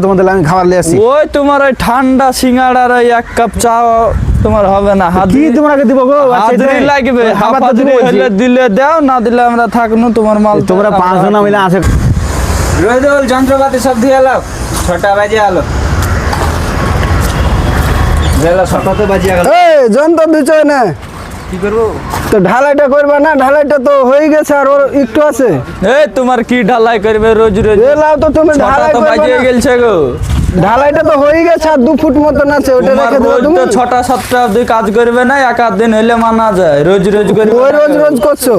তোমাদের আমি খাবার নিয়ে আসছি। ওই তোমার ওই ঠান্ডা সিঙ্গাড়ার ওই এক কাপ চা তোমার হবে না। কি তোমাকে দিব গো? হাজিরি লাগবে, হাজিরি হলে দিলে দাও, না দিলে আমরা থাকনু তোমার মাল। তোমরা 5 জন মিলে আছে। রোদল যন্ত্রপাতি সব দিয়ে এলো, 6টা বাজে এলো। বেলা 6টা বাজে গেল। এই যন্ত্র দিছই না, কি করবো? তো ঢালাইটা করবা না? ঢালাইটা তো হয়ে গেছে আর ওর একটু আছে। এই তোমার কি ঢালাই করবে রোজ রোজ? এলাও তো তুমি 6টা ঢালাই তো করবা বাজিয়ে না। গেলছে গো। ঢালাইটা তো হয়ে গেছে আর 2 ফুট মতন আছে, ওটা তোমার রেখে দাও রোজ তুমি। তো 6টা 7টা অবধি কাজ করবে না, এক আধ দিন হইলে মানা যায়। রোজ রোজ করবে ওই না রোজ গো। রোজ করছো।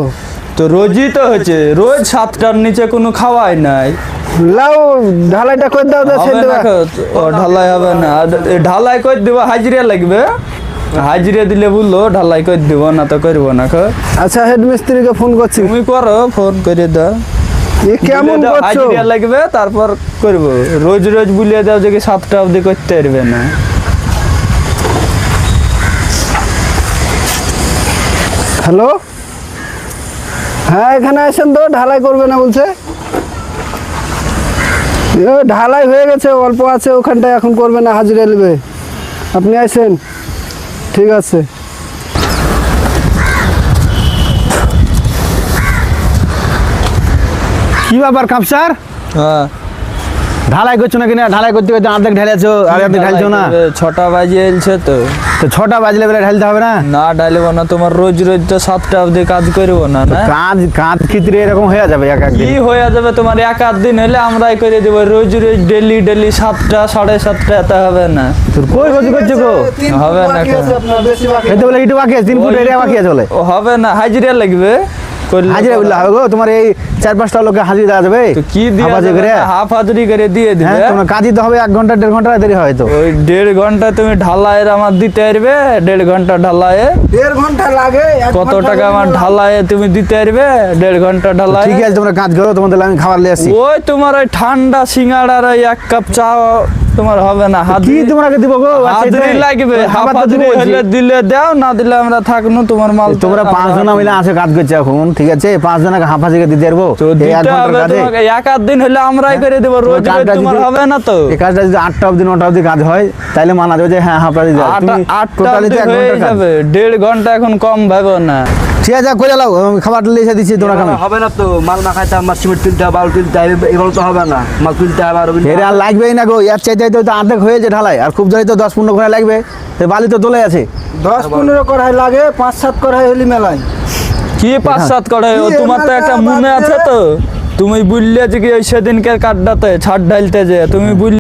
তো রোজই তো হচ্ছে, রোজ 7টার নিচে কোনো খাওয়াই নাই। লাও ঢালাইটা করে দাও তো হবে ছেড়ে না দেবা। গো, ও ঢালাই হবে না। আর এ ঢালাই করে দিব, হাজিরা লাগবে। হাজিরা দিলে বললো, ঢালাই করে দিব, না তো করবো না গো। আচ্ছা হেড মিস্ত্রিকে ফোন করছি। তুমি করো, ফোন করে দাও। এ কেমন দিলে দাও, করছো? হাজিরা লাগবে, তারপর করবো। রোজ রোজ বুলিয়ে দাও যে কি 7টা অবধি করতে পারবে না। হ্যালো, হ্যাঁ এখানে আসেন তো, ঢালাই করবে না বলছে। ঢালাই হয়ে গেছে, অল্প আছে ওখানটায়, এখন করবে না, হাজিরা নেবে। আপনি আসেন, ঠিক আছে। কি ব্যাপার কাপসার? হ্যাঁ, ঢালাই করছো না কিনা? ঢালাই করতে করতে অর্ধেক ঢালেছো আর অর্ধেক ঢালছো না। 6টা বাজে এলছে তো। তো 6টা বাজলে বেলা ঢালতে হবে না? না ডালবো না, তোমার রোজ রোজ তো 7টা অবধি কাজ করবো না। না কাঁধ ক্ষেত্রে এরকম হয়ে যাবে এক কি একদিন। হয়ে যাবে তোমার? এক আধ দিন হলে আমরাই করে দেবো। রোজ রোজ ডেলি ডেলি 7টা 7:30 এত হবে না। তোর কই গতি করছো গো? হবে না কেন? খেতে বলে একটু বাকি আছে, 3 ফুট এরিয়া বাকি আছে বলে। ও হবে না, হাজিরা লাগবে। করলে হাজিরা বললে হবে গো? তোমার এই 4-5টা লোকে হাজিরা দেওয়া যাবে? তো কি দিয়ে হাফ হাজিরা করে? হাফ হাজিরি করে দিয়ে দিবে। হ্যাঁ, তোমার কাজই তো হবে 1 ঘন্টা 1.5 ঘন্টা দেরি হয় তো। ওই 1.5 ঘন্টা তুমি ঢালাইয়ের আমার দিতে পারবে? 1.5 ঘন্টা ঢালাইয়ে 1.5 ঘন্টা লাগে। 1 কত ঘন্টা টাকা আমার লাগে। ঢালাইয়ে তুমি দিতে পারবে? 1.5 ঘন্টা ঢালাই। ঠিক আছে, তোমরা কাজ করো, তোমাদের আমি খাবার নিয়ে আসছি। ওই তোমার ওই ঠান্ডা সিঙ্গাড়ার ওই এক কাপ চা তোমার হবে না। কি হাজিরি তোমাকে দিব গো? হাজিরি লাগবে, খাবার তো হাজিরি দিব বলছি। হলে দিলে দাও, না দিলে আমরা থাকনু তোমার মাল। তোমরা 5 জন মিলে আছে কাজ করছে এখন, ঠিক আছে? 5 জনকে হাফ হাজিরা দিতে পারবো তো এই 1 দিতে ঘন্টার হবে কাজে? তোমাকে। এক আধ দিন হলে আমরাই করে দেবো, রোজ রোজ কাজটা তোমার যদি- হবে না তো। এই কাজটা যদি 8টা অবধি 9টা অবধি কাজ হয় তাহলে মানা যাবে যে হ্যাঁ হাফ হাজিরা দাও। তুমি 8টা টোটালি তো 1 হয়ে ঘন্টার কাজ। যাবে। 1.5 ঘন্টা এখন কম ভাবো না। ঠিক আছে, করে লাও, আমি খাবারটা লিখে এসে দিচ্ছি তোমরা খাবে। হবে না তো, মাল না খাইতে আমার সিমেন্ট তুলতে হবে, বালু তুলতে হবে, এগুলো তো হবে না। মাল তুলতে হবে আর এর আর লাগবেই না গো, এর চাইতে তো অর্ধেক হয়েছে ঢালাই, আর খুব জোরে তো 10-15 ঘন্টা লাগবে। তো বালি তো তোলে আছে। 10-15 কড়াই লাগে, 5-7 কড়াই হলি মেলায়। কি 5-7 করে? ও কি তোমার তো এর একটা মাথা মনে বাদ আছে দিয়ে- তো? তুমি বুঝলে যে কি ওই সেদিনকার কাঠটাতে ছাদ ঢালতে যে তুমি বুঝলে